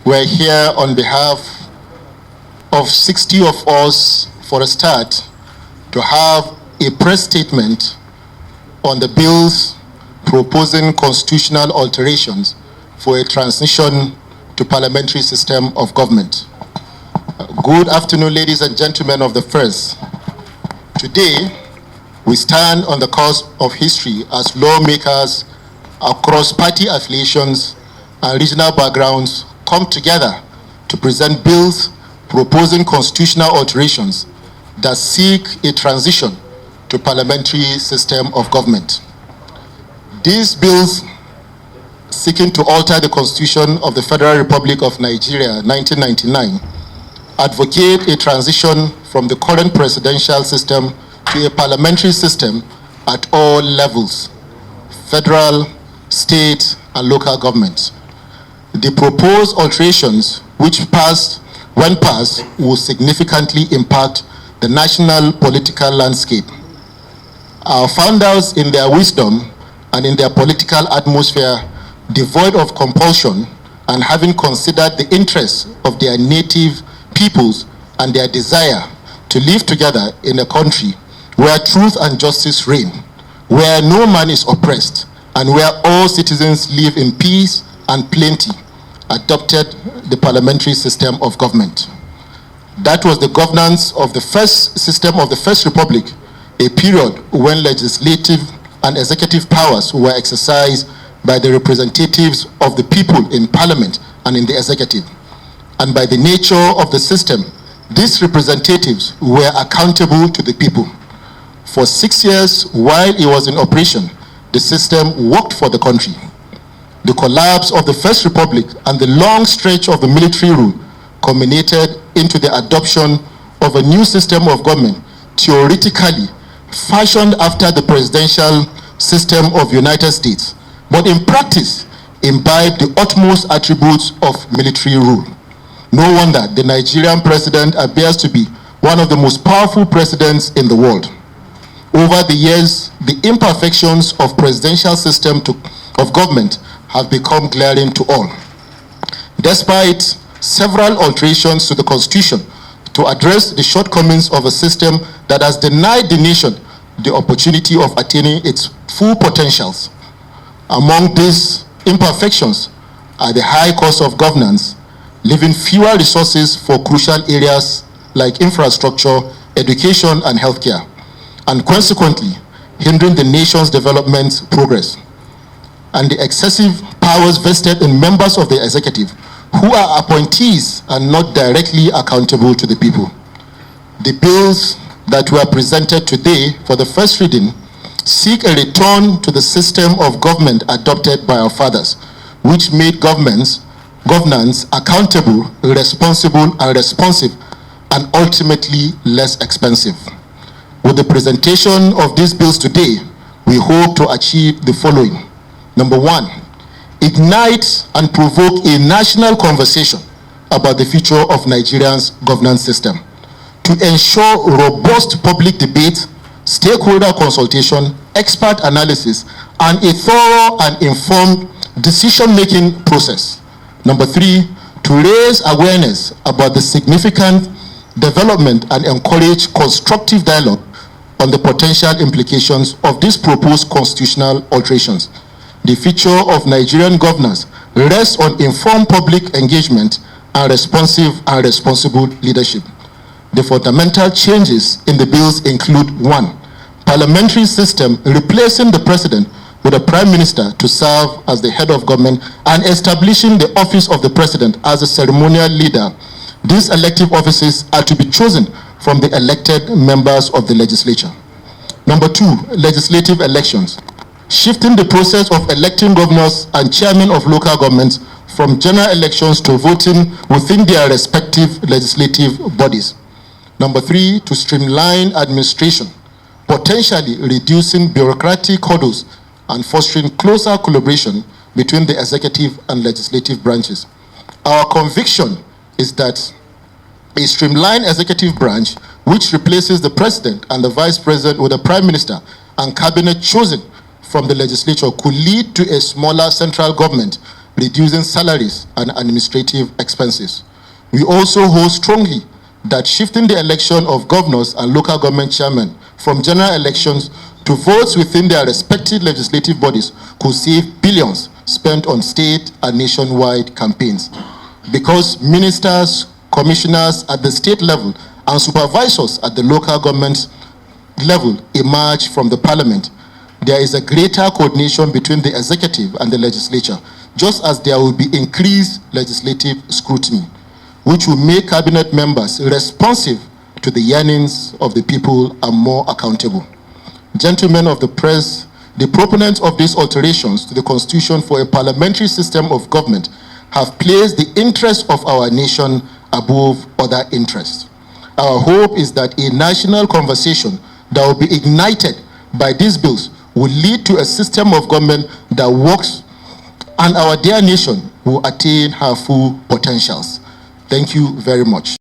we're here on behalf of 60 of us, for a start, to have a press statement on the bills proposing constitutional alterations for a transition to parliamentary system of government. Good afternoon, ladies and gentlemen of the First. Today, we stand on the cusp of history as lawmakers across party affiliations and regional backgrounds come together to present bills proposing constitutional alterations that seek a transition to parliamentary system of government. These bills seeking to alter the Constitution of the Federal Republic of Nigeria, 1999, advocate a transition from the current presidential system to a parliamentary system at all levels, federal, state, and local governments. The proposed alterations, when passed, will significantly impact the national political landscape. Our founders, in their wisdom and in their political atmosphere, devoid of compulsion, and having considered the interests of their native peoples and their desire to live together in a country where truth and justice reign, where no man is oppressed, and where all citizens live in peace and plenty, adopted the parliamentary system of government. That was the governance of the first system of the First Republic, a period when legislative and executive powers were exercised by the representatives of the people in parliament and in the executive. And by the nature of the system, these representatives were accountable to the people. For 6 years, while it was in operation, the system worked for the country. The collapse of the First Republic and the long stretch of the military rule culminated into the adoption of a new system of government, theoretically fashioned after the presidential system of the United States, but in practice imbibed the utmost attributes of military rule. No wonder the Nigerian president appears to be one of the most powerful presidents in the world. Over the years, the imperfections of presidential system of government have become glaring to all. Despite several alterations to the Constitution to address the shortcomings of a system that has denied the nation the opportunity of attaining its full potentials. Among these imperfections are the high cost of governance, leaving fewer resources for crucial areas like infrastructure, education, and healthcare, and consequently hindering the nation's development progress, and the excessive powers vested in members of the executive who are appointees and not directly accountable to the people. The bills that were presented today for the first reading seek a return to the system of government adopted by our fathers, which made governance accountable, responsible, and responsive, and ultimately less expensive. With the presentation of these bills today, we hope to achieve the following. Number one, ignite and provoke a national conversation about the future of Nigeria's governance system, to ensure robust public debate, stakeholder consultation, expert analysis, and a thorough and informed decision-making process. Number three, to raise awareness about the significant development and encourage constructive dialogue on the potential implications of these proposed constitutional alterations. The future of Nigerian governance rests on informed public engagement and responsive and responsible leadership. The fundamental changes in the bills include: 1. Parliamentary system replacing the president with a prime minister to serve as the head of government and establishing the office of the president as a ceremonial leader. These elective offices are to be chosen from the elected members of the legislature. Number 2, legislative elections. Shifting the process of electing governors and chairmen of local governments from general elections to voting within their respective legislative bodies. Number 3, to streamline administration, potentially reducing bureaucratic hurdles and fostering closer collaboration between the executive and legislative branches. Our conviction is that a streamlined executive branch, which replaces the president and the vice president with a prime minister and cabinet chosen from the legislature, could lead to a smaller central government reducing salaries and administrative expenses. We also hold strongly that shifting the election of governors and local government chairmen from general elections to votes within their respective legislative bodies could save billions spent on state and nationwide campaigns. Because ministers, commissioners at the state level and supervisors at the local government level emerge from the parliament, there is a greater coordination between the executive and the legislature, just as there will be increased legislative scrutiny, which will make cabinet members responsive to the yearnings of the people and more accountable. Gentlemen of the press, the proponents of these alterations to the Constitution for a parliamentary system of government have placed the interest of our nation above other interests. Our hope is that a national conversation that will be ignited by these bills will lead to a system of government that works, and our dear nation will attain her full potentials. Thank you very much.